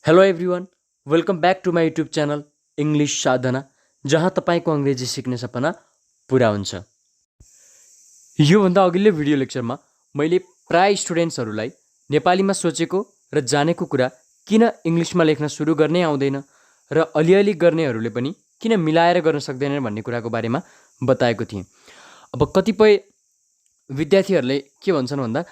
Hello everyone, welcome back to my YouTube channel English Sadhana, जहाँ तपाईँको अङ्ग्रेजी सिक्ने सपना पुरा हुन्छ। योभन्दा अघिल्लो भिडियो लेक्चरमा मैले प्राय स्टुडेन्ट्सहरूलाई नेपालीमा सोचेको र जानेको कुरा किन इङ्ग्लिसमा लेख्न सुरु गर्नै आउँदैन र अलिअलि गर्नेहरूले पनि किन मिलाएर गर्न सक्दैनन् भन्ने कुराको बारेमा बताएको थिएँ। अब कतिपय विद्यार्थीहरूले के भन्छन् भन्दा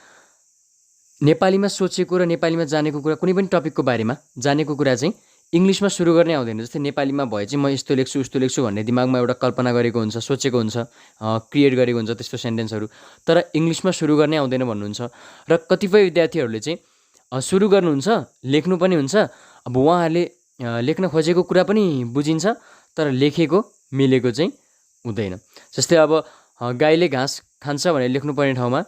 नेपालीमा सोचेको र नेपालीमा जानेको कुरा कुनै पनि टपिकको बारेमा जानेको कुरा चाहिँ इङ्ग्लिसमा सुरु गर्नै आउँदैन। जस्तै नेपालीमा भए चाहिँ म यस्तो लेख्छु उस्तो लेख्छु भन्ने दिमागमा एउटा कल्पना गरेको हुन्छ, सोचेको हुन्छ, क्रिएट गरेको हुन्छ त्यस्तो सेन्टेन्सहरू, तर इङ्ग्लिसमा सुरु गर्नै आउँदैन भन्नुहुन्छ। र कतिपय विद्यार्थीहरूले चाहिँ सुरु गर्नुहुन्छ, लेख्नु पनि हुन्छ, अब उहाँहरूले लेख्न खोजेको कुरा पनि बुझिन्छ तर लेखेको मिलेको चाहिँ हुँदैन। जस्तै अब गाईले घाँस खान्छ भनेर लेख्नुपर्ने ठाउँमा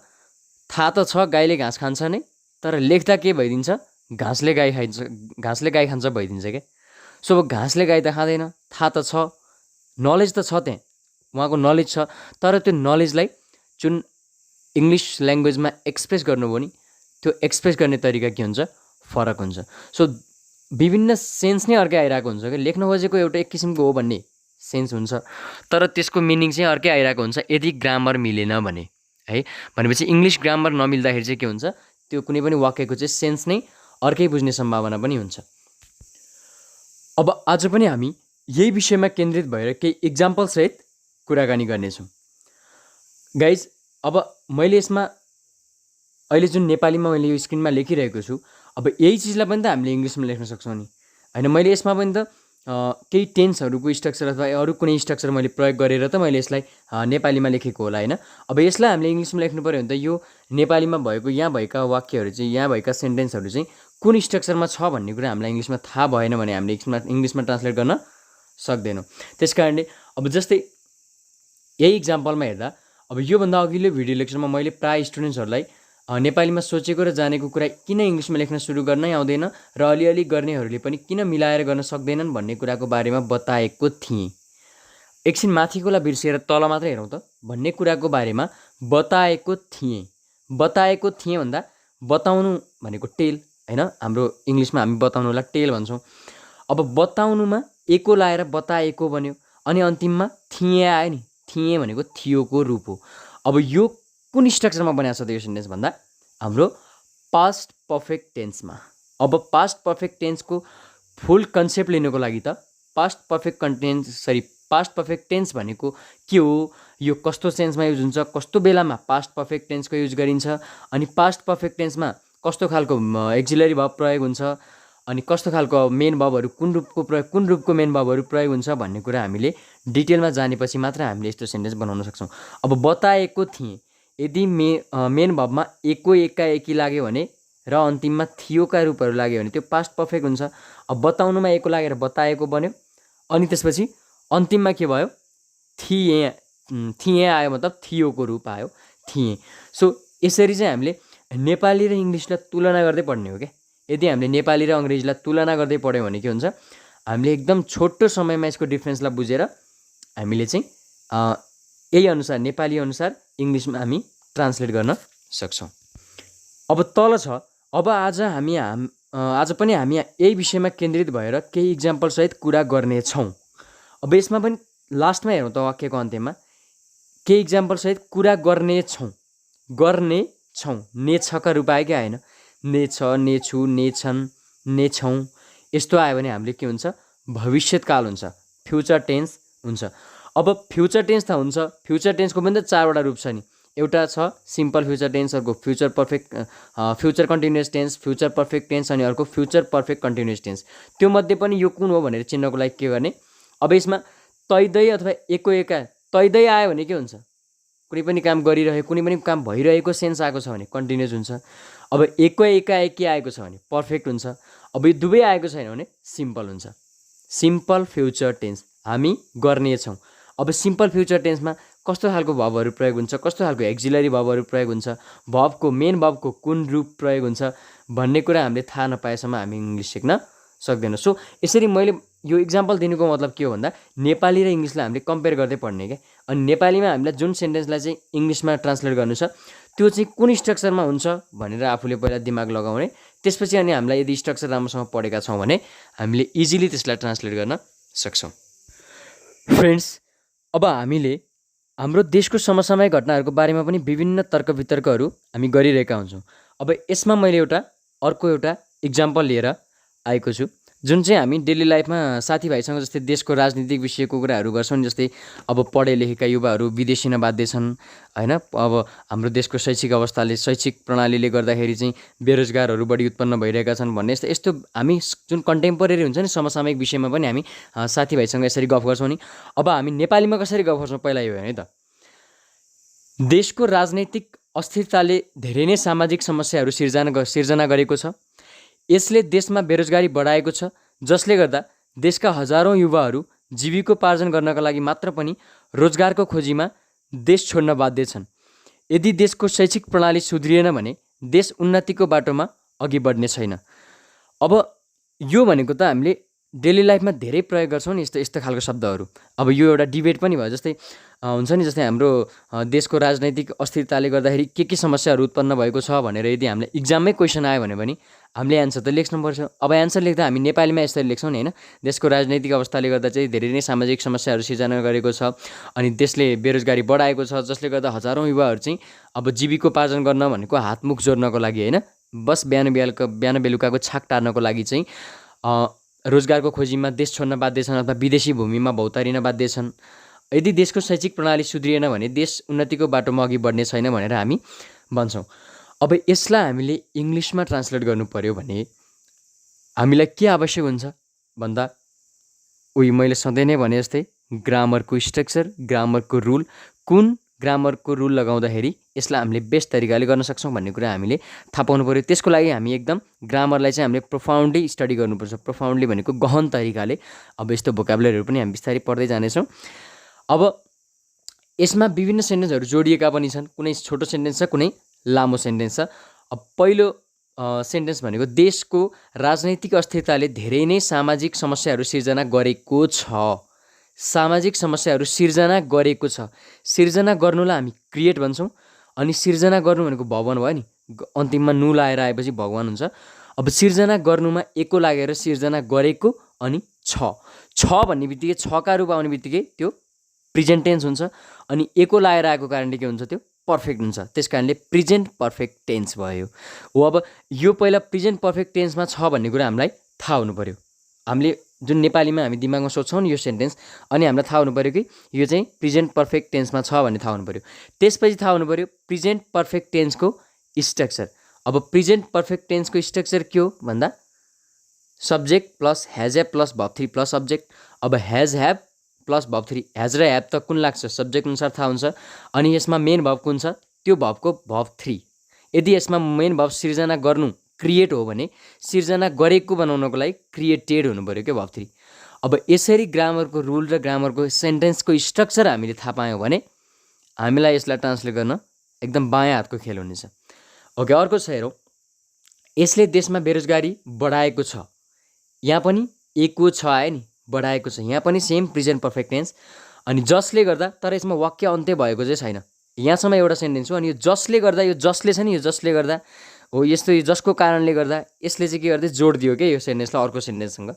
थाहा त छ गाईले घाँस खान्छ नै, तर लेख्दा के भइदिन्छ, घाँसले गाई खान्छ भइदिन्छ क्या। सो अब घाँसले गाई त खाँदैन, थाहा त छ, नलेज त छ, त्यहाँ उहाँको नलेज छ, तर त्यो नलेजलाई जुन इङ्ग्लिस ल्याङ्ग्वेजमा एक्सप्रेस गर्नुभयो नि, त्यो एक्सप्रेस गर्ने तरिका के हुन्छ, फरक हुन्छ। सो विभिन्न सेन्स नै अर्कै आइरहेको हुन्छ क्या। लेख्न खोजेको एउटा एक किसिमको हो भन्ने सेन्स हुन्छ, तर त्यसको मिनिङ चाहिँ अर्कै आइरहेको हुन्छ यदि ग्रामर मिलेन भने है। भनेपछि इङ्ग्लिस ग्रामर नमिल्दाखेरि चाहिँ के हुन्छ, त्यो कुनै पनि वाक्यको चाहिँ सेन्स नै अर्कै बुझ्ने सम्भावना पनि हुन्छ। अब आज पनि हामी यही विषयमा केन्द्रित भएर केही इक्जाम्पलसहित कुराकानी गर्नेछौँ। गाइज, अब मैले यसमा अहिले जुन नेपालीमा मैले यो स्क्रिनमा लेखिरहेको छु, अब यही चिजलाई पनि त हामीले इङ्ग्लिसमा लेख्न सक्छौँ नि होइन। मैले यसमा पनि त केही टेन्सहरूको स्ट्रक्चर अथवा अरू कुनै स्ट्रक्चर मैले प्रयोग गरेर त मैले यसलाई नेपालीमा लेखेको होला होइन। अब यसलाई हामीले इङ्ग्लिसमा लेख्नु पऱ्यो भने त यो नेपालीमा भएको यहाँ भएका वाक्यहरू चाहिँ, यहाँ भएका सेन्टेन्सहरू चाहिँ कुन स्ट्रक्चरमा छ भन्ने कुरा हामीलाई इङ्ग्लिसमा थाहा भएन भने हामीले इङ्ग्लिसमा ट्रान्सलेट गर्न सक्दैनौँ। त्यस कारणले अब जस्तै यही इक्जाम्पलमा हेर्दा, अब योभन्दा अघिल्लो भिडियो लेक्चरमा मैले प्राय स्टुडेन्ट्सहरूलाई नेपालीमा सोचेको र जानेको कुरा किन इङ्ग्लिसमा लेख्न सुरु गर्नै आउँदैन र अलिअलि गर्नेहरूले पनि किन मिलाएर गर्न सक्दैनन् भन्ने कुराको बारेमा बताएको थिएँ। एकछिन माथिकोलाई बिर्सिएर तल मात्रै हेरौँ त भन्ने कुराको बारेमा बताएको थिएँ भन्दा बताउनु भनेको टेल होइन। हाम्रो इङ्ग्लिसमा हामी बताउनुलाई टेल भन्छौँ। अब बताउनुमा एको लाएर बताएको बन्यो, अनि अन्तिममा थिएँ आयो नि, थिएँ भनेको थियोको रूप हो। अब यो कुन स्ट्रक्चरमा बनाएको छ त यो सेन्टेन्स भन्दा हाम्रो पास्ट पर्फेक्ट टेन्समा। अब पास्ट पर्फेक्ट टेन्सको फुल कन्सेप्ट लिनुको लागि त पास्ट पर्फेक्ट टेन्स भनेको के हो, यो कस्तो सेन्समा युज हुन्छ, कस्तो बेलामा पास्ट पर्फेक्ट टेन्सको युज गरिन्छ, अनि पास्ट पर्फेक्ट टेन्समा कस्तो खालको एक्जिलरी भर्ब प्रयोग हुन्छ, अनि कस्तो खालको मेन भर्बहरू कुन रूपको मेन भर्बहरू प्रयोग हुन्छ भन्ने कुरा हामीले डिटेलमा जानेपछि मात्र हामीले यस्तो सेन्टेन्स बनाउन सक्छौँ। अब बताएको थिएँ, यदि मेन भर्बमा एको एकाएकी लाग्यो भने र अन्तिममा थियोका रूपहरू लाग्यो भने त्यो पास्ट पर्फेक्ट हुन्छ। अब बताउनुमा एको लागेर बताएको बन्यो, अनि त्यसपछि अन्तिममा के भयो, थिएँ आयो, मतलब थियोको रूप आयो, थिएँ। सो यसरी चाहिँ हामीले नेपाली र इङ्ग्लिसलाई तुलना गर्दै पढ्ने हो क्या। यदि हामीले नेपाली र अङ्ग्रेजीलाई तुलना गर्दै पढ्यौँ भने के हुन्छ, हामीले एकदम छोटो समयमा यसको डिफ्रेन्सलाई बुझेर हामीले चाहिँ यही अनुसार नेपाली अनुसार इङ्ग्लिसमा हामी ट्रान्सलेट गर्न सक्छौँ। अब तल छ, अब आज पनि हामी यही विषयमा केन्द्रित भएर केही इक्जाम्पलसहित कुरा गर्नेछौँ। अब यसमा पनि लास्टमा हेरौँ त वाक्यको अन्त्यमा केही इक्जाम्पलसहित कुरा गर्नेछौँ। ने छका रूप आयो कि आएन, ने छ, ने छु, ने छन्, ने छौँ, यस्तो आयो भने हामीले के हुन्छ, भविष्यकाल हुन्छ, फ्युचर टेन्स हुन्छ। अब फ्युचर टेन्स त हुन्छ, फ्युचर टेन्सको पनि त चारवटा रूप छ नि। एउटा छ सिम्पल फ्युचर टेन्स, अर्को future continuous tense, future perfect tense, अनि अर्को फ्युचर पर्फेक्ट कन्टिन्युअस टेन्स। त्यो मध्ये पनि यो कुन हो भनेर चिन्नको लागि के गर्ने, अब यसमा तैदै अथवा एको एका, तैदै आयो भने के हुन्छ, कुनै पनि काम गरिरहेको, कुनै पनि काम भइरहेको सेन्स आएको छ भने कन्टिन्युअस हुन्छ। अब एको एकाएकी आएको छ भने पर्फेक्ट हुन्छ। अब यो दुवै आएको छैन भने सिम्पल हुन्छ, सिम्पल फ्युचर टेन्स हामी गर्नेछौँ। अब सिम्पल फ्युचर टेन्समा कस्तो खालको भर्बहरू प्रयोग हुन्छ, कस्तो खालको एक्जिलरी भर्बहरू प्रयोग हुन्छ, मेन भर्बको कुन रूप प्रयोग हुन्छ भन्ने कुरा हामीले थाहा नपाएसम्म हामी इङ्ग्लिस सिक्न सक्दैनौँ। सो यसरी मैले यो इक्जाम्पल दिनुको मतलब के हो भन्दा नेपाली र इङ्ग्लिसलाई हामीले कम्पेयर गर्दै पढ्ने क्या। अनि नेपालीमा हामीलाई जुन सेन्टेन्सलाई चाहिँ इङ्ग्लिसमा ट्रान्सलेट गर्नु छ त्यो चाहिँ कुन स्ट्रक्चरमा हुन्छ भनेर आफूले पहिला दिमाग लगाउने। त्यसपछि अनि हामीलाई यदि स्ट्रक्चर राम्रोसँग पढेका छौँ भने हामीले इजिली त्यसलाई ट्रान्सलेट गर्न सक्छौँ। फ्रेन्ड्स, अब हामीले हाम्रो देशको समसामयिक घटनाहरूको बारेमा पनि विभिन्न तर्क वितर्कहरू हामी गरिरहेका हुन्छौँ। अब यसमा मैले अर्को एउटा इक्जाम्पल लिएर आएको छु, जुन चाहिँ हामी डेली लाइफमा साथीभाइसँग जस्तै देशको राजनीतिक विषयको कुराहरू गर्छौँ नि। जस्तै अब पढे लेखेका युवाहरू विदेशी नबाध्य छन् होइन। अब हाम्रो देशको शैक्षिक प्रणालीले गर्दाखेरि चाहिँ बेरोजगारहरू बढी उत्पन्न भइरहेका छन् भन्ने यस्तो हामी जुन कन्टेम्पोरेरी हुन्छ नि समसामयिक विषयमा पनि हामी साथीभाइसँग यसरी गफ गर्छौँ नि। अब हामी नेपालीमा कसरी गफ गर्छौँ पहिला यो है त। देशको राजनैतिक अस्थिरताले धेरै नै सामाजिक समस्याहरू सिर्जना गरेको छ। यसले देशमा बेरोजगारी बढाएको छ, जसले गर्दा देशका हजारौँ युवाहरू जीविकोपार्जन गर्नका लागि मात्र पनि रोजगारको खोजीमा देश छोड्न बाध्य छन्। यदि देशको शैक्षिक प्रणाली सुध्रिएन भने देश उन्नतिको बाटोमा अघि बढ्ने छैन। अब यो भनेको त हामीले डेली लाइफमा धेरै प्रयोग गर्छौँ नि यस्तो खालको शब्दहरू। अब यो एउटा डिबेट पनि भयो। जस्तै हुन्छ नि, जस्तै हाम्रो देशको राजनैतिक अस्थिरताले गर्दाखेरि के समस्याहरू उत्पन्न भएको छ भनेर यदि हामीलाई इक्जाममै क्वेसन आयो भने पनि हामीले एन्सर त लेख्नुपर्छ। अब एन्सर लेख्दा हामी नेपालीमा यसरी लेख्छौँ नि होइन। देशको राजनैतिक अवस्थाले गर्दा चाहिँ धेरै नै सामाजिक समस्याहरू सिर्जना गरेको छ, अनि देशले बेरोजगारी बढाएको छ, जसले गर्दा हजारौँ युवाहरू चाहिँ अब जीविकोपार्जन गर्न भनेको हातमुख जोड्नको लागि होइन, बस बिहान बेलुकाको छाक टार्नको लागि चाहिँ रोजगारको खोजीमा देश छोड्न बाध्य छन् अथवा विदेशी भूमिमा भौतारिन बाध्य छन्। यदि देशको शैक्षिक प्रणाली सुध्रिएन भने देश उन्नतिको बाटोमा अघि बढ्ने छैन भनेर हामी भन्छौँ। अब यसलाई हामीले इङ्ग्लिसमा ट्रान्सलेट गर्नु पर्यो भने हामीलाई के आवश्यक हुन्छ भन्दा मैले सधैँ नै भने जस्तै ग्रामरको स्ट्रक्चर, ग्रामरको रुल, कुन ग्रामरको रुल लगाउँदाखेरि यसलाई हामीले बेस्ट तरिकाले गर्न सक्छौँ भन्ने कुरा हामीले थाहा पाउनु पऱ्यो। त्यसको लागि हामी एकदम ग्रामरलाई चाहिँ हामीले प्रोफाउन्डली स्टडी गर्नुपर्छ। प्रोफाउन्डली भनेको गहन तरिकाले। अब यस्तो भोकाबुलरीहरू पनि हामी बिस्तारै पढ्दै जानेछौँ। अब यसमा विभिन्न सेन्टेन्सहरू जोडिएका पनि छन्। कुनै छोटो सेन्टेन्स छ, कुनै लामो सेन्टेन्स छ। अब पहिलो सेन्टेन्स भनेको देशको राजनैतिक अस्थिरताले धेरै नै सामाजिक समस्याहरू सिर्जना गरेको छ। सामाजिक समस्याहरू सिर्जना गरेको छ। सिर्जना गर्नुलाई हामी क्रिएट भन्छौँ, अनि सिर्जना गर्नु भनेको भवन भयो नि, अन्तिममा नु लाएर आएपछि भगवान हुन्छ। अब सिर्जना गर्नुमा एको लागेर सिर्जना गरेको अनि छ भन्ने बित्तिकै छका रूप आउने बित्तिकै त्यो प्रेजेन्ट टेन्स हुन्छ, अनि एको लाएर आएको कारणले के हुन्छ, त्यो पर्फेक्ट हुन्छ। त्यस कारणले प्रेजेन्ट पर्फेक्ट टेन्स भयो। हो, अब यो पहिला प्रेजेन्ट पर्फेक्ट टेन्समा छ भन्ने कुरा हामीलाई थाहा हुनु पऱ्यो। हामीले जुन नेपालीमा हामी दिमागमा सोच्छौँ नि यो सेन्टेन्स, अनि हामीलाई थाहा हुनु पऱ्यो कि यो चाहिँ प्रेजेन्ट पर्फेक्ट टेन्समा छ भन्ने थाहा हुनु पऱ्यो। त्यसपछि थाहा हुनु पऱ्यो प्रेजेन्ट पर्फेक्ट टेन्सको स्ट्रक्चर। अब प्रेजेन्ट पर्फेक्ट टेन्सको स्ट्रक्चर के हो भन्दा subject plus has have plus verb 3 plus subject. अब has have plus verb 3, has र हेभ त कुन लाग्छ सब्जेक्ट अनुसार थाहा हुन्छ, अनि यसमा मेन भर्ब कुन छ त्यो भर्बको भर्ब 3। यदि यसमा मेन भर्ब सिर्जना गर्नु क्रिएट हो भने सिर्जना गरेको बनाउनको लागि क्रिएटेड हुनु पऱ्यो क्या भर्ब 3। अब यसरी ग्रामरको रुल र ग्रामरको सेन्टेन्सको स्ट्रक्चर हामीले थाहा पायौँ भने हामीलाई यसलाई ट्रान्सलेट गर्न एकदम बायाँ हातको खेल हुनेछ। ओके, अर्को छ हेरौँ। यसले देशमा बेरोजगारी बढाएको छ। यहाँ पनि एको छ आयो नि, बढाएको छ। यहाँ पनि सेम प्रेजेन्ट पर्फेक्ट टेन्स, अनि जसले गर्दा, तर यसमा वाक्य अन्त्य भएको चाहिँ छैन। यहाँसम्म एउटा सेन्टेन्स हो, अनि यो जसले गर्दा, यो जसले छ नि, यो जसले गर्दा हो, यस्तो यो जसको कारणले गर्दा यसले चाहिँ के गर्दै जोड दियो क्या यो सेन्टेन्सलाई अर्को सेन्टेन्ससँग।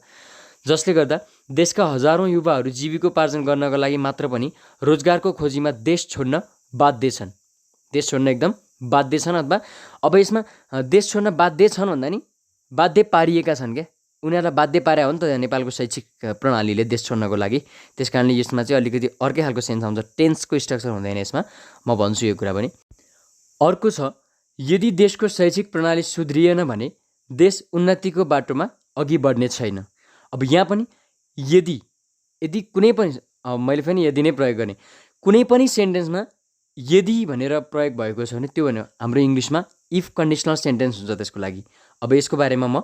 जसले गर्दा देशका हजारौँ युवाहरू जीविकोपार्जन गर्नका लागि मात्र पनि रोजगारको खोजीमा देश छोड्न बाध्य छन्। देश छोड्न एकदम बाध्य छन्, अथवा अब यसमा देश छोड्न बाध्य छन् भन्दा नि बाध्य पारिएका छन् क्या। उनीहरूलाई बाध्य पारे हो नि त नेपालको शैक्षिक प्रणालीले देश छोड्नको लागि। त्यस कारणले यसमा चाहिँ अलिकति अर्कै खालको सेन्स आउँछ, टेन्सको स्ट्रक्चर हुँदैन यसमा। म भन्छु यो कुरा पनि। अर्को छ, यदि देशको शैक्षिक प्रणाली सुध्रिएन भने देश उन्नतिको बाटोमा अघि बढ्ने छैन। अब यहाँ पनि यदि कुनै पनि मैले पनि यदि नै प्रयोग गर्ने, कुनै पनि सेन्टेन्समा यदि भनेर प्रयोग भएको छ भने त्यो भने हाम्रो इङ्ग्लिसमा इफ कन्डिसनल सेन्टेन्स हुन्छ त्यसको लागि। अब यसको बारेमा म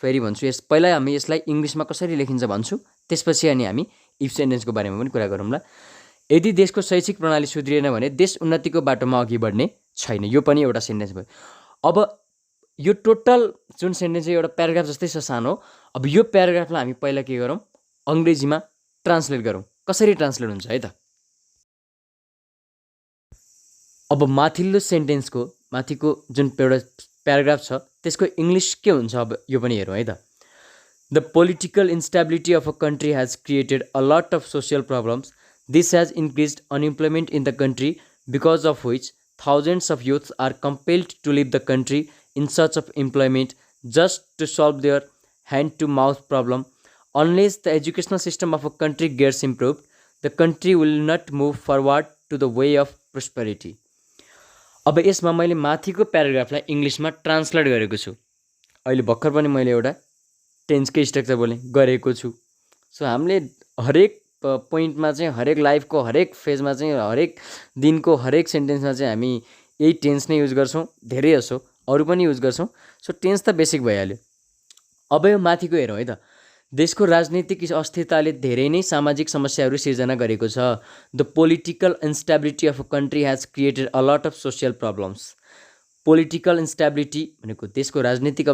फेरि भन्छु। पहिला हामी यसलाई इङ्ग्लिसमा कसरी लेखिन्छ भन्छु, त्यसपछि अनि हामी इफ सेन्टेन्सको बारेमा पनि कुरा गरौँला। यदि देशको शैक्षिक प्रणाली सुध्रिएन भने देश उन्नतिको बाटोमा अघि बढ्ने छैन। यो पनि एउटा सेन्टेन्स भयो। अब यो टोटल जुन सेन्टेन्स चाहिँ एउटा प्याराग्राफ जस्तै छ सानो। अब यो प्याराग्राफलाई हामी पहिला के गरौँ, अङ्ग्रेजीमा ट्रान्सलेट गरौँ। कसरी ट्रान्सलेट हुन्छ है त। अब माथिल्लो सेन्टेन्सको माथिको जुन एउटा प्याराग्राफ छ त्यसको इङ्ग्लिस के हुन्छ अब यो पनि हेरौँ है त। The political instability of a country has created a lot of social problems. This has increased unemployment in the country because of which thousands of youths are compelled to leave the country in search of employment just to solve their hand-to-mouth problem. Unless the educational system of a country gets improved, the country will not move forward to the way of prosperity. अब यसमा मैले माथिको प्याराग्राफलाई इङ्ग्लिसमा translate गरेको छु। अहिले भर्खर पनि मैले एउटा टेन्सकै स्ट्रक्चर गरेको छु। सो हामीले हरेक पोइन्टमा चाहिँ हरेक लाइफको हरेक फेजमा चाहिँ हरेक दिनको हरेक सेन्टेन्समा चाहिँ हामी यही टेन्स नै युज गर्छौँ, धेरै जसो अरू पनि युज गर्छौँ। सो टेन्स त बेसिक भइहाल्यो। अब यो माथिको हेरौँ है त। देशको राजनीतिक अस्थिरताले धेरै नै सामाजिक समस्याहरू सिर्जना गरेको छ। The political instability of a country has created a lot of social problems. Political instability भनेको देशको राजनीतिक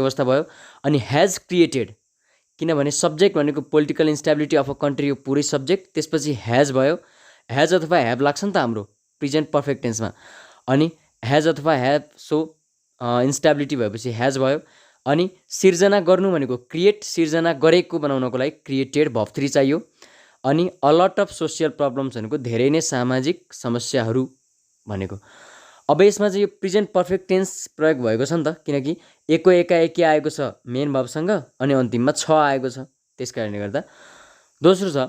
अवस्था भयो। अनि हेज क्रिएटेड, किनभने सब्जेक्ट भनेको political instability of a country हो पुरै सब्जेक्ट, त्यसपछि हेज भयो। हेज अथवा ह्याभ लाग्छ नि त हाम्रो प्रेजेन्ट पर्फेक्ट टेन्समा। अनि हेज अथवा ह्याभ, सो इन्स्टेबिलिटी भएपछि हेज भयो। अनि सिर्जना गर्नु भनेको क्रिएट, सिर्जना गरेको बनाउनको लागि क्रिएटेड भर्ब 3 चाहियो। अनि a lot of social problems भनेको धेरै नै सामाजिक समस्याहरू भनेको। अब यसमा चाहिँ यो प्रेजेन्ट पर्फेक्ट टेन्स प्रयोग भएको छ नि त, किनकि एको एकाएकी आएको छ मेन भर्बसँग अनि अन्तिममा छ आएको छ, त्यस कारणले गर्दा। दोस्रो छ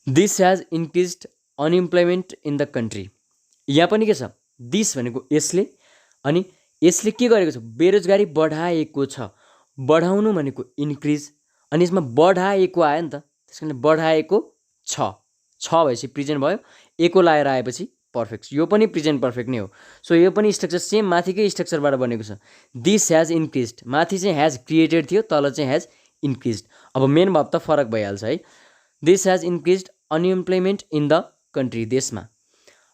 this has increased unemployment in the country. यहाँ पनि के छ, दिस भनेको यसले, अनि यसले के गरेको छ, बेरोजगारी बढाएको छ। बढाउनु भनेको इन्क्रिज, अनि यसमा बढाएको आयो नि त, त्यस कारणले बढाएको छ भएपछि प्रेजेन्ट भयो, एको लाएर आएपछि पर्फेक्ट। यो पनि प्रेजेन्ट पर्फेक्ट नै हो। सो यो पनि स्ट्रक्चर सेम माथिकै स्ट्रक्चरबाट बनेको छ। दिस हेज इन्क्रिज्ड, माथि चाहिँ हेज क्रिएटेड थियो, तल चाहिँ हेज इन्क्रिज्ड। अब मेन भर्ब त फरक भइहाल्छ है। This has increased unemployment in the country, देशमा।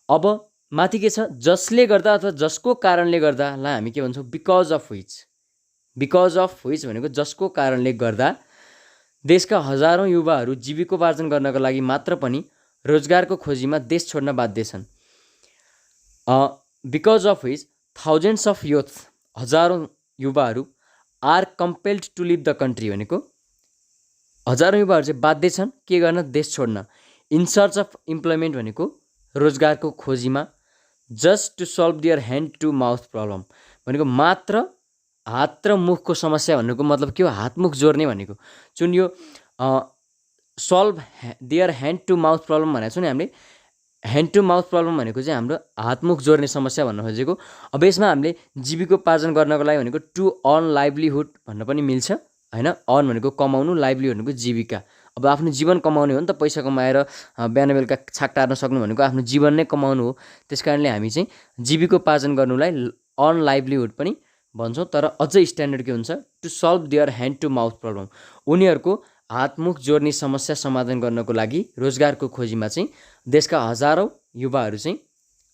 अब माथि के छ, जसले गर्दा अथवा जसको कारणले गर्दा, ला हामी के भन्छौँ, because of which. Because of which भनेको जसको कारणले गर्दा देशका हजारौँ युवाहरू जीविकोपार्जन गर्नको लागि मात्र पनि रोजगारको खोजीमा देश छोड्न बाध्य छन्। Because of which thousands of youth, हजारौँ युवाहरू are compelled to leave the country भनेको हजारौँ युवाहरू चाहिँ बाध्य छन् के गर्न, देश छोड्न। इन सर्च अफ इम्प्लोइमेन्ट भनेको रोजगारको खोजीमा। Just to solve their hand to mouth problem भनेको मात्र हात र मुखको समस्या भन्नुको मतलब के हो, हात मुख जोड्ने भनेको। जुन यो solve their hand to mouth problem भनेको छ नि हामीले, ह्यान्ड टु माउथ प्रब्लम भनेको चाहिँ हाम्रो हात मुख जोड्ने समस्या भन्न खोजेको। अब यसमा हामीले जीविकोपार्जन गर्नको लागि भनेको टु अर्न लाइभलीहुड भन्न पनि मिल्छ होइन। अर्न भनेको कमाउनु, लाइभलीहुड भनेको जीविका। अब आफ्नो जीवन कमाउने हो नि त, पैसा कमाएर बिहान बेलुका छाक टार्न सक्नु भनेको आफ्नो जीवन नै कमाउनु हो। त्यस कारणले हामी चाहिँ जीविकोपार्जन गर्नुलाई अर्न लाइभलीहुड पनि भन्छौँ। तर अझै स्ट्यान्डर्ड के हुन्छ, to solve their hand to mouth problem. उनीहरूको हातमुख जोड्ने समस्या समाधान गर्नको लागि रोजगारको खोजीमा चाहिँ देशका हजारौँ युवाहरू चाहिँ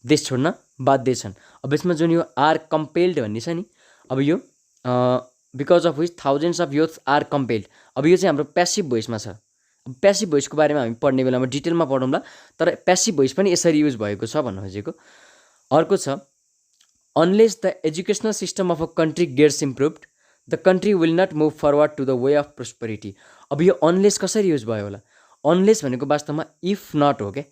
देश छोड्न बाध्य छन्। अब यसमा जुन यो आर कम्पेल्ड भन्ने छ नि, अब यो because of which thousands of youth are compelled, अब यो चाहिँ हाम्रो प्यासिभ भोइसमा छ। अब प्यासिभ भोइसको बारेमा हामी पढ्ने बेलामा डिटेलमा पढौँला, तर प्यासिभ भोइस पनि यसरी युज भएको छ भन्न खोजेको। अर्को छ unless the educational system of a country gets improved the country will not move forward to the way of prosperity. अब यो अनलेस कसरी युज भयो होला, अनलेस भनेको वास्तवमा इफ नट हो क्या।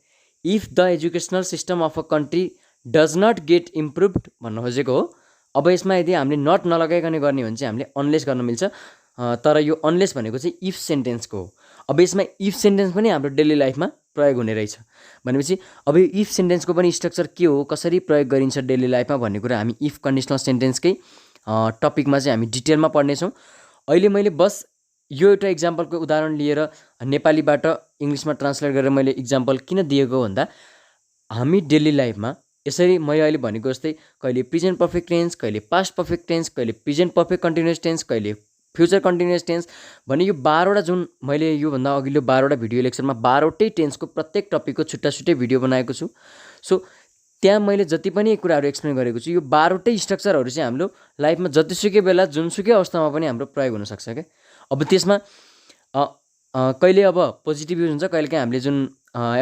If the educational system of a country does not get improved भन्न खोजेको हो। अब यसमा यदि हामीले नट नलगाइकन गर्ने हो भने चाहिँ हामीले अनलेस गर्न मिल्छ, तर यो अनलेस भनेको चाहिँ इफ सेन्टेन्सको हो। अब यसमा इफ सेन्टेन्स पनि हाम्रो डेली लाइफमा प्रयोग हुने रहेछ भनेपछि अब यो इफ सेन्टेन्सको पनि स्ट्रक्चर के हो, कसरी प्रयोग गरिन्छ डेली लाइफमा भन्ने कुरा हामी इफ कन्डिसनल सेन्टेन्सकै टपिकमा चाहिँ हामी डिटेलमा पढ्नेछौँ। अहिले मैले बस यो एउटा इक्जाम्पलको उदाहरण लिएर नेपालीबाट इङ्ग्लिसमा ट्रान्सलेट गरेर मैले इक्जाम्पल किन दिएको भन्दा हामी डेली लाइफमा यसरी मैले अहिले भनेको जस्तै कहिले प्रेजेन्ट पर्फेक्ट टेन्स, कहिले पास्ट पर्फेक्ट टेन्स, कहिले प्रेजेन्ट पर्फेक्ट कन्टिन्युअस टेन्स, कहिले फ्युचर कन्टिन्युअस टेन्स भने यो 12वटा जुन मैले योभन्दा अघिल्लो 12वटा भिडियो लेक्चरमा 12वटै टेन्सको प्रत्येक टपिकको छुट्टा छुट्टै भिडियो बनाएको छु। सो त्यहाँ मैले जति पनि कुराहरू एक्सप्लेन गरेको छु, यो 12वटै स्ट्रक्चरहरू चाहिँ हाम्रो लाइफमा जतिसुकै बेला जुनसुकै अवस्थामा पनि हाम्रो प्रयोग हुनसक्छ क्या। अब त्यसमा कहिले अब पोजिटिभ युज हुन्छ, कहिलेकाहीँ हामीले जुन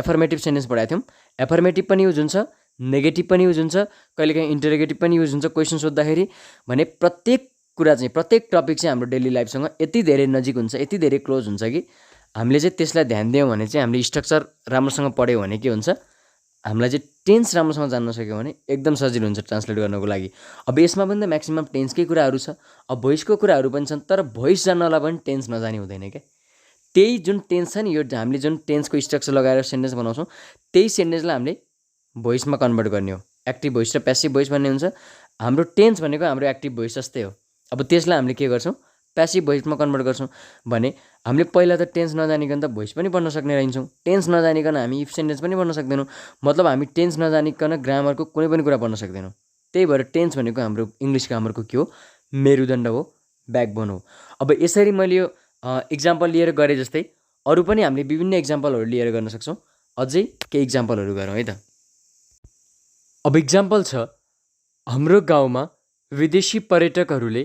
एफर्मेटिभ सेन्टेन्स पढाएको थियौँ एफर्मेटिभ पनि युज हुन्छ, नेगेटिभ पनि युज हुन्छ, कहिलेकाहीँ इन्टरोगेटिभ पनि युज हुन्छ क्वेसन सोद्धाखेरि। भने प्रत्येक कुरा चाहिँ, प्रत्येक टपिक चाहिँ हाम्रो डेली लाइफसँग यति धेरै नजिक हुन्छ, यति धेरै क्लोज हुन्छ कि हामीले चाहिँ त्यसलाई ध्यान दियौँ भने चाहिँ हामीले स्ट्रक्चर राम्रोसँग पढ्यौँ भने के हुन्छ, हामीलाई चाहिँ टेन्स राम्रोसँग जान्न सक्यौँ भने एकदम सजिलो हुन्छ ट्रान्सलेट गर्नको लागि। अब यसमा पनि त म्याक्सिमम् टेन्सकै कुराहरू छ। अब भोइसको कुराहरू पनि छन्, तर भोइस जान्नलाई पनि टेन्स नजानी हुँदैन क्या। त्यही जुन टेन्स छ नि, यो हामीले जुन टेन्सको स्ट्रक्चर लगाएर सेन्टेन्स बनाउँछौँ, त्यही सेन्टेन्सलाई हामीले भोइसमा कन्भर्ट गर्ने हो। एक्टिभ भोइस र प्यासिभ भोइस भन्ने हुन्छ। हाम्रो टेन्स भनेको हाम्रो एक्टिभ भोइस जस्तै हो। अब त्यसलाई हामीले के गर्छौँ, प्यासिभ भोइसमा कन्भर्ट गर्छौँ। भने हामीले पहिला त टेन्स नजानिकन त भोइस पनि पढ्न सक्ने रहन्छौँ। टेन्स नजानिकन हामी इफ सेन्टेन्स पनि पढ्न सक्दैनौँ। मतलब हामी टेन्स नजानिकन ग्रामरको कुनै पनि कुरा पढ्न सक्दैनौँ। त्यही भएर टेन्स भनेको हाम्रो इङ्ग्लिस ग्रामरको के हो, मेरुदण्ड हो, ब्याकबोन हो। अब यसरी मैले यो इक्जाम्पल लिएर गरेँ जस्तै अरू पनि हामीले विभिन्न इक्जाम्पलहरू लिएर गर्न सक्छौँ। अझै केही इक्जाम्पलहरू गरौँ है त। अब इक्जाम्पल छ, हाम्रो गाउँमा विदेशी पर्यटकहरूले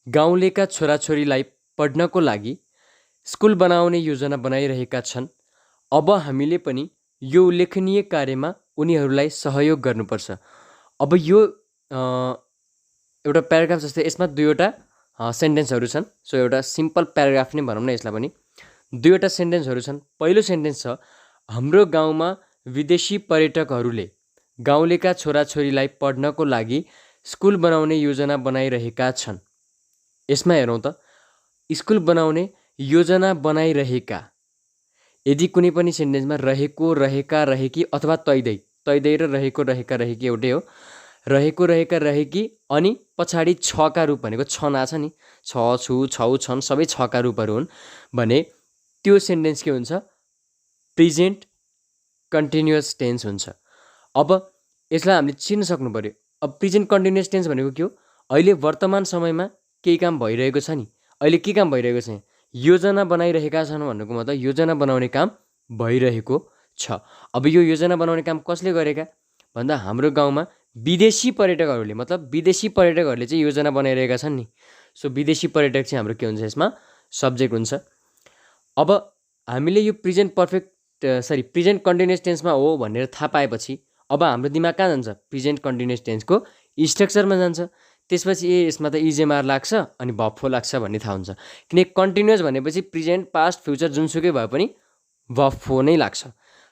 गाउँलेका छोराछोरीलाई पढ्नको लागि स्कुल बनाउने योजना बनाइरहेका छन्। अब हामीले पनि यो उल्लेखनीय कार्यमा उनीहरूलाई सहयोग गर्नुपर्छ। अब यो एउटा प्याराग्राफ जस्तै यसमा दुईवटा सेन्टेन्सहरू छन्। सो एउटा सिम्पल प्याराग्राफ नै भनौँ न यसलाई पनि। दुईवटा सेन्टेन्सहरू छन्। पहिलो सेन्टेन्स छ, हाम्रो गाउँमा विदेशी पर्यटकहरूले गाउँलेका छोराछोरीलाई पढ्नको लागि स्कुल बनाउने योजना बनाइरहेका छन्। यसमा हेरौँ त, स्कुल बनाउने योजना बनाइरहेका, यदि कुनै पनि सेन्टेन्समा रहेको, रहेका, रहेकी अथवा तैदै, तैदै र रहेको, रहेका, रहेकी एउटै हो। रहेको, रहेका, रहेकी अनि पछाडि छका रूप भनेको छन् आछ नि, छ, छु, छौ, छन् सबै छका रूपहरू हुन् भने त्यो सेन्टेन्स के हुन्छ, प्रेजेन्ट कन्टिन्युअस टेन्स हुन्छ। अब यसलाई हामीले चिन्न सक्नु पऱ्यो। अब प्रेजेन्ट कन्टिन्युअस टेन्स भनेको के हो, अहिले वर्तमान समयमा केही काम भइरहेको छ नि, अहिले के काम भइरहेको छ, योजना बनाइरहेका छन् भन्नुको मतलब योजना बनाउने काम भइरहेको छ। अब यो योजना बनाउने काम कसले गरेका भन्दा हाम्रो गाउँमा विदेशी पर्यटकहरूले, मतलब विदेशी पर्यटकहरूले चाहिँ योजना बनाइरहेका छन् नि। सो विदेशी पर्यटक चाहिँ हाम्रो के हुन्छ, यसमा सब्जेक्ट हुन्छ। अब हामीले यो प्रेजेन्ट प्रेजेन्ट कन्टिन्युअस टेन्समा हो भनेर थाहा पाएपछि अब हाम्रो दिमाग कहाँ जान्छ, प्रेजेन्ट कन्टिन्युअस टेन्सको स्ट्रक्चरमा जान्छ। त्यसपछि यसमा त इजेएमआर लाग्छ अनि भर्ब लाग्छ भन्ने थाहा हुन्छ। किनकि कन्टिन्युअस भनेपछि प्रेजेन्ट, पास्ट, फ्युचर जुनसुकै भए पनि भर्ब नै लाग्छ।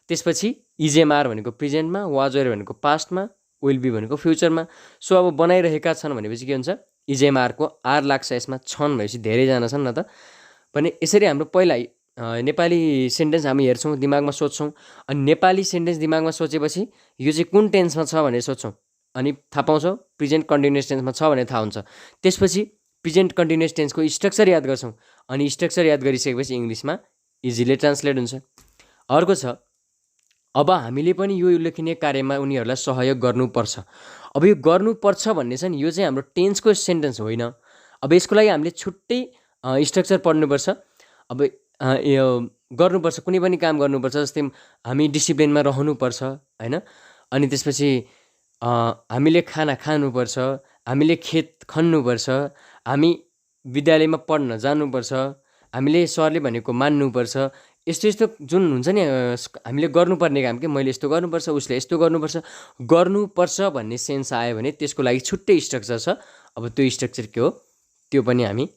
त्यसपछि इजेएमआर भनेको प्रेजेन्टमा, वाज वेयर भनेको पास्टमा, विल बी भनेको फ्युचरमा। सो अब बनाइरहेका छन् भनेपछि के हुन्छ, इजेएमआरको आर लाग्छ यसमा। छन् भनेपछि धेरैजना छन् न त। भने यसरी हाम्रो पहिला नेपाली सेन्टेन्स हामी हेर्छौँ, दिमागमा सोध्छौँ। अनि नेपाली सेन्टेन्स दिमागमा सोचेपछि यो चाहिँ कुन टेन्समा छ भनेर सोध्छौँ अनि थाहा पाउँछौँ प्रेजेन्ट कन्टिन्युअस टेन्समा छ भनेर थाहा हुन्छ। त्यसपछि प्रेजेन्ट कन्टिन्युअस टेन्सको स्ट्रक्चर याद गर्छौँ अनि स्ट्रक्चर याद गरिसकेपछि इङ्ग्लिसमा इजिली ट्रान्सलेट हुन्छ। अर्को छ, अब हामीले पनि यो उल्लेखनीय कार्यमा उनीहरूलाई सहयोग गर्नुपर्छ। अब यो गर्नुपर्छ भन्ने छ नि, यो चाहिँ हाम्रो टेन्सको सेन्टेन्स होइन। अब यसको लागि हामीले छुट्टै स्ट्रक्चर पढ्नुपर्छ। अब यो गर्नुपर्छ, कुनै पनि काम गर्नुपर्छ, जस्तै हामी डिसिप्लिनमा रहनुपर्छ होइन। अनि त्यसपछि हामीले खाना खानुपर्छ, हामीले खेत खन्नुपर्छ, हामी विद्यालयमा पढ्न जानुपर्छ, हामीले सरले भनेको मान्नुपर्छ। यस्तो यस्तो जुन हुन्छ नि हामीले गर्नुपर्ने काम, के मैले यस्तो गर्नुपर्छ, उसले यस्तो गर्नुपर्छ, गर्नुपर्छ भन्ने सेन्स आयो भने त्यसको लागि छुट्टै स्ट्रक्चर छ। अब त्यो स्ट्रक्चर के हो त्यो पनि हामी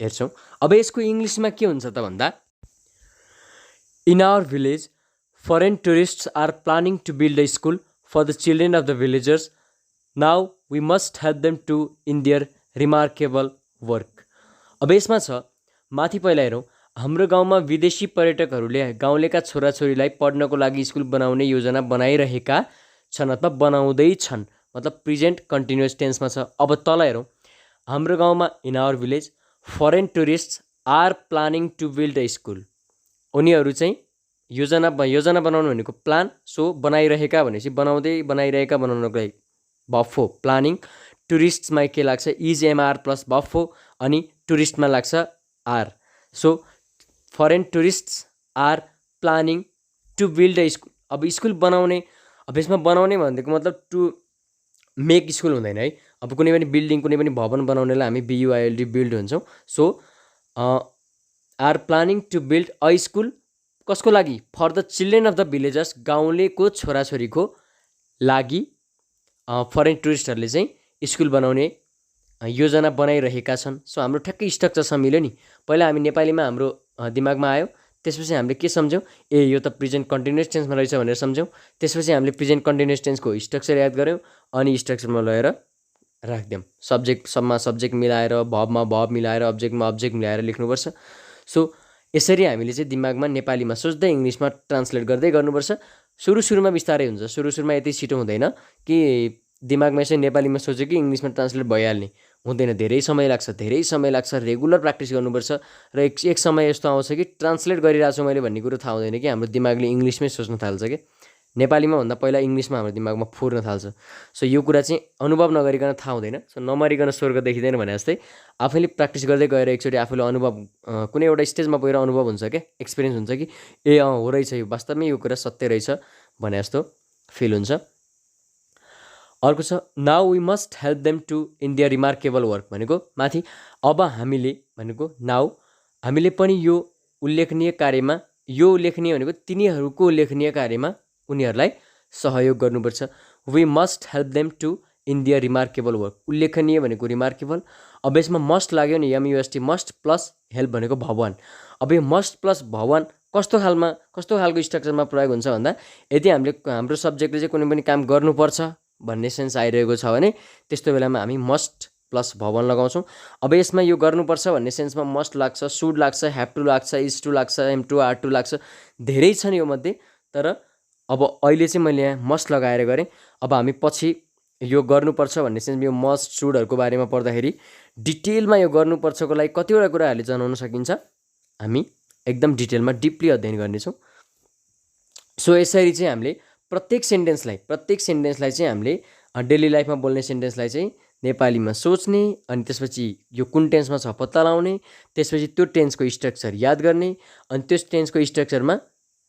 हेर्छौँ। अब यसको इङ्ग्लिसमा के हुन्छ त भन्दा, in our village foreign tourists are planning to build a school for the children of the villagers, now we must help them to in their remarkable work. अब यसमा छ, माथि पहिला हेरौँ, हाम्रो गाउँमा विदेशी पर्यटकहरूले गाउँलेका छोराछोरीलाई पढ्नको लागि स्कुल बनाउने योजना बनाइरहेका छन् अथवा बनाउँदैछन्, मतलब प्रेजेन्ट कन्टिन्युअस टेन्समा छ। अब तल हेरौँ, हाम्रो गाउँमा in our village foreign tourists are planning to build a school, उनीहरू चाहिँ योजना बनाउनु भनेको प्लान, सो बनाइरहेका भनेपछि बनाउँदै, बनाइरहेका बनाउनको लागि भर्ब हो प्लानिङ। टुरिस्टमा के लाग्छ, इजेएमआर प्लस भर्ब हो अनि टुरिस्टमा लाग्छ are. So foreign tourists are planning to build a school. अब स्कुल बनाउने, अब यसमा बनाउने भनेको मतलब टु मेक स्कुल हुँदैन है। अब कुनै पनि बिल्डिङ, कुनै पनि भवन बनाउनेलाई हामी बियुआइएलडी बिल्ड भन्छौँ। So are planning to build a school कसको लागि, for the children of the villagers, गाउँलेको छोराछोरीको लागि फरेन टुरिस्टहरूले चाहिँ स्कुल बनाउने योजना बनाइरहेका छन्। सो हाम्रो ठ्याक्कै स्ट्रक्चरसँग मिल्यो नि। पहिला हामी नेपालीमा हाम्रो दिमागमा आयो, त्यसपछि हामीले के सम्झ्यौँ, ए यो त प्रेजेन्ट कन्टिन्युअस टेन्समा रहेछ भनेर सम्झ्यौँ। त्यसपछि हामीले प्रेजेन्ट कन्टिन्युअस टेन्सको स्ट्रक्चर याद गऱ्यौँ अनि स्ट्रक्चरमा लगेर राखिदियौँ। सब्जेक्टसम्म सब्जेक्ट मिलाएर, भबमा भब मिलाएर, अब्जेक्टमा अब्जेक्ट मिलाएर लेख्नुपर्छ। सो यसरी हामीले चाहिँ दिमागमा नेपालीमा सोच्दै इङ्ग्लिसमा ट्रान्सलेट गर्दै गर्नुपर्छ। सुरुमा बिस्तारै हुन्छ, सुरुमा यति छिटो हुँदैन कि दिमागमा चाहिँ नेपालीमा सोच्यो कि इङ्ग्लिसमा ट्रान्सलेट भइहाल्ने, हुँदैन। धेरै समय लाग्छ। रेगुलर प्र्याक्टिस गर्नुपर्छ र एक समय यस्तो आउँछ कि ट्रान्सलेट गरिरहेको छु मैले भन्ने कुरो थाहा हुँदैन कि हाम्रो दिमागले इङ्ग्लिसमै सोच्न थाल्छ कि नेपालीमा भन्दा पहिला इङ्ग्लिसमा हाम्रो दिमागमा फुर्न थाल्छ। सो यो कुरा चाहिँ अनुभव नगरिकन थाहा हुँदैन। सो नमरिकन स्वर्ग देखिँदैन भने जस्तै आफैले प्र्याक्टिस गर्दै गएर एकचोटि आफूले अनुभव कुनै एउटा स्टेजमा पुगेर अनुभव हुन्छ क्या, एक्सपिरियन्स हुन्छ कि ए हो रहेछ, यो वास्तवमै यो कुरा सत्य रहेछ भने जस्तो फिल हुन्छ। अर्को छ now we must help them to in their remarkable work, भनेको माथि अब हामीले भनेको नाउ हामीले पनि यो उल्लेखनीय कार्यमा, यो उल्लेखनीय भनेको तिनीहरूको उल्लेखनीय कार्यमा उनीहरूलाई सहयोग गर्नुपर्छ। We must help them to in their remarkable work, उल्लेखनीय भनेको रिमार्केबल, अब यसमा मस्ट लाग्यो नि, एमयुएसटी, मस्ट प्लस हेल्प भनेको भगवान। अब यो मस्ट प्लस भगवान कस्तो खालको स्ट्रक्चरमा प्रयोग हुन्छ भन्दा यदि हाम्रो सब्जेक्टले चाहिँ कुनै पनि काम गर्नुपर्छ भन्ने सेन्स आइरहेको छ भने त्यस्तो बेलामा हामी मस्ट प्लस भवन लगाउँछौँ। अब यसमा यो गर्नुपर्छ भन्ने सेन्समा मस्ट लाग्छ, सुड लाग्छ, ह्याभ टु लाग्छ, इज टु लाग्छ, एम टु, आर टु लाग्छ, धेरै छन् यो मध्ये। तर अब अहिले चाहिँ मैले यहाँ मस्ट लगाएर गरेँ। अब हामी पछि यो गर्नुपर्छ भन्ने सेन्समा यो मस्ट सुडहरूको बारेमा पढ्दाखेरि डिटेलमा यो गर्नुपर्छको लागि कतिवटा कुराहरूले जनाउन सकिन्छ, हामी एकदम डिटेलमा डिपली अध्ययन गर्नेछौँ। सो यसरी चाहिँ हामीले प्रत्येक सेन्टेन्सलाई चाहिँ हामीले डेली लाइफमा बोल्ने सेन्टेन्सलाई चाहिँ नेपालीमा सोच्ने, अनि त्यसपछि यो कुन टेन्समा छ पत्ता लगाउने, त्यसपछि त्यो टेन्सको स्ट्रक्चर याद गर्ने, अनि त्यस टेन्सको स्ट्रक्चरमा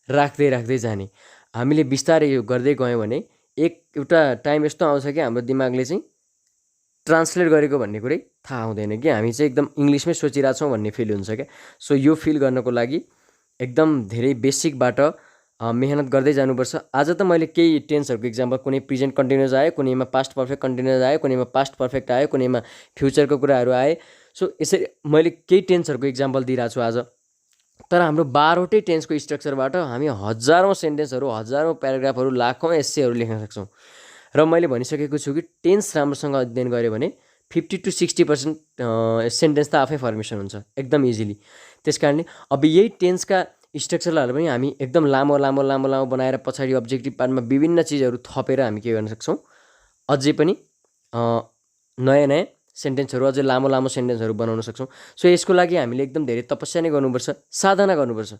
राख्दै जाने। हामीले बिस्तारै यो गर्दै गयौँ भने एउटा टाइम यस्तो आउँछ कि हाम्रो दिमागले चाहिँ ट्रान्सलेट गरेको भन्ने कुरै थाहा हुँदैन कि हामी चाहिँ एकदम इङ्ग्लिसमै सोचिरहेछौँ भन्ने फिल हुन्छ क्या। सो यो फिल गर्नको लागि एकदम धेरै बेसिकबाट मेहनत गर्दै जानुपर्छ। आज त मैले केही टेन्सहरूको इक्जाम्पल, कुनै प्रेजेन्ट कन्टिन्युअस आयो, कुनैमा पास्ट पर्फेक्ट कन्टिन्युअस आयो, कुनैमा पास्ट पर्फेक्ट आयो, कुनैमा फ्युचरको कुराहरू आए। सो यसरी मैले केही टेन्सहरूको इक्जाम्पल दिइरहेको छु आज। तर हाम्रो 12वटै टेन्सको स्ट्रक्चरबाट हामी हजारौँ सेन्टेन्सहरू, हजारौँ प्याराग्राफहरू, लाखौँ एस्सेहरू लेख्न सक्छौँ। र मैले भनिसकेको छु कि टेन्स राम्रोसँग अध्ययन गऱ्यो भने 50 to 60% सेन्टेन्स त आफै फर्मेसन हुन्छ एकदम इजिली। त्यस कारणले अब यही टेन्सका स्ट्रक्चरलाई पनि हामी एकदम लामो बनाएर पछाडि अब्जेक्टिभ पार्टमा विभिन्न चिजहरू थपेर हामी के गर्न सक्छौँ, अझै पनि नयाँ सेन्टेन्सहरू, अझै लामो सेन्टेन्सहरू बनाउन सक्छौँ। सो यसको लागि हामीले एकदम धेरै तपस्या नै गर्नुपर्छ, साधना गर्नुपर्छ।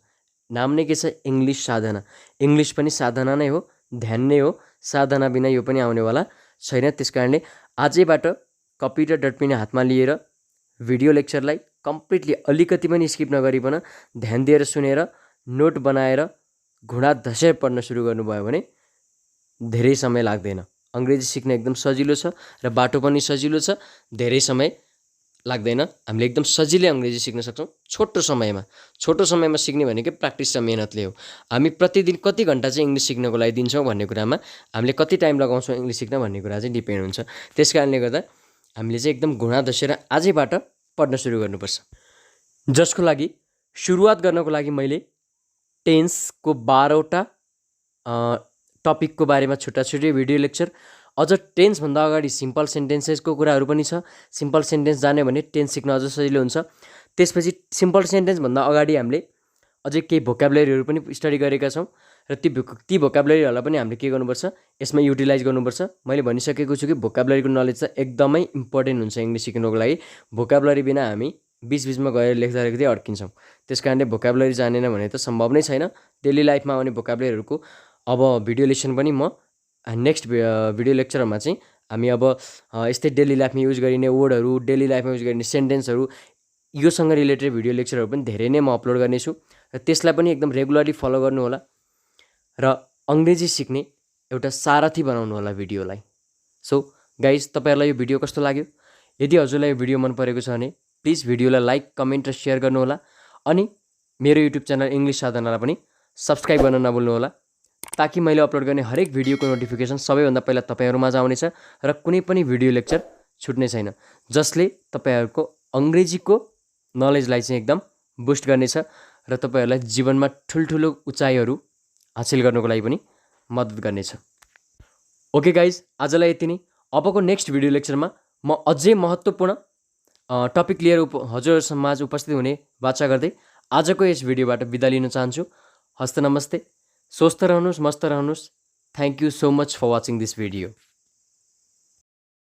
नाम नै के छ, इङ्ग्लिस साधना। इङ्ग्लिस पनि साधना नै हो, ध्यान नै हो। साधना बिना यो पनि आउनेवाला छैन। त्यस कारणले आजैबाट कम्प्युटर डटपिन हातमा लिएर भिडियो लेक्चरलाई कम्प्लिटली अलिकति पनि स्किप नगरिकन ध्यान दिएर सुनेर नोट बनाएर घुँडा धसेर पढ्न सुरु गर्नुभयो भने धेरै समय लाग्दैन। अङ्ग्रेजी सिक्न एकदम सजिलो छ र बाटो पनि सजिलो छ, धेरै समय लाग्दैन। हामीले एकदम सजिलै अङ्ग्रेजी सिक्न सक्छौँ छोटो समयमा सिक्ने भनेकै प्र्याक्टिस र मेहनतले हो। हामी प्रतिदिन कति घन्टा चाहिँ इङ्ग्लिस सिक्नको लागि दिन्छौँ भन्ने कुरामा, हामीले कति टाइम लगाउँछौँ इङ्ग्लिस सिक्न भन्ने कुरा चाहिँ डिपेन्ड हुन्छ। त्यस कारणले गर्दा हामीले चाहिँ एकदम घुँडा धसेर आजैबाट पढ्न सुरु गर्नुपर्छ। जसको लागि सुरुवात गर्नको लागि मैले टेन्सको 12वटा टपिकको बारेमा छुट्टा भिडियो लेक्चर, अझ टेन्सभन्दा अगाडि सिम्पल सेन्टेन्सेसको कुराहरू पनि छ। सिम्पल सेन्टेन्स जान्यो भने टेन्स सिक्न अझ सजिलो हुन्छ। त्यसपछि सिम्पल सेन्टेन्सभन्दा अगाडि हामीले अझै केही भोकाबुलरीहरू पनि स्टडी गरेका छौँ र ती भोकाबुलरीहरूलाई पनि हामीले के गर्नुपर्छ, यसमा युटिलाइज गर्नुपर्छ। मैले भनिसकेको छु कि भोकाबुलरीको नलेज चाहिँ एकदमै इम्पोर्टेन्ट हुन्छ इङ्ग्लिस सिक्नको लागि। भोकाबुलरी बिना हामी बिचमा गएर लेख्दै अड्किन्छौँ। त्यस कारणले भोकाबुलरी जानेन भने त सम्भव नै छैन। डेली लाइफमा आउने भोकाबुलरीहरूको अब भिडियो लेसन पनि म नेक्स्ट भिडियो लेक्चरमा चाहिँ हामी अब यस्तै डेली लाइफमा युज गरिने वर्डहरू, डेली लाइफमा युज गरिने सेन्टेन्सहरू, योसँग रिलेटेड भिडियो लेक्चरहरू पनि धेरै नै म अपलोड गर्नेछु र त्यसलाई पनि एकदम रेगुलरली फलो गर्नु होला र अङ्ग्रेजी सिक्ने एउटा सारथी बनाउनु होला भिडियोलाई। सो गाइज, तपाईँहरूलाई यो भिडियो कस्तो लाग्यो? यदि हजुरलाई यो भिडियो मन परेको छ भने प्लिज भिडियोलाई लाइक, कमेन्ट र सेयर गर्नुहोला। अनि मेरो युट्युब च्यानल इङ्ग्लिस साधनालाई पनि सब्सक्राइब गर्न नभुल्नुहोला। ताकि मैले अपलोड गर्ने हरेक भिडियोको नोटिफिकेसन सबैभन्दा पहिला तपाईँहरूमा आउनेछ र कुनै पनि भिडियो लेक्चर छुट्ने छैन, जसले तपाईँहरूको अङ्ग्रेजीको नलेजलाई चाहिँ एकदम बुस्ट गर्नेछ र तपाईँहरूलाई जीवनमा ठुल्ठुलो उचाइहरू हासिल गर्नको लागि पनि मद्दत गर्नेछ। ओके गाइज, आजलाई यति नै। अबको नेक्स्ट भिडियो लेक्चरमा म अझै महत्त्वपूर्ण टपिक लिएर हजुरसमाज उपस्थित हुने वाचा गर्दै आजको यस भिडियोबाट बिदा लिन चाहन्छु। हस्त नमस्ते, स्वस्थ रहनुहोस्, मस्त रहनुहोस्। Thank you so much for watching this video.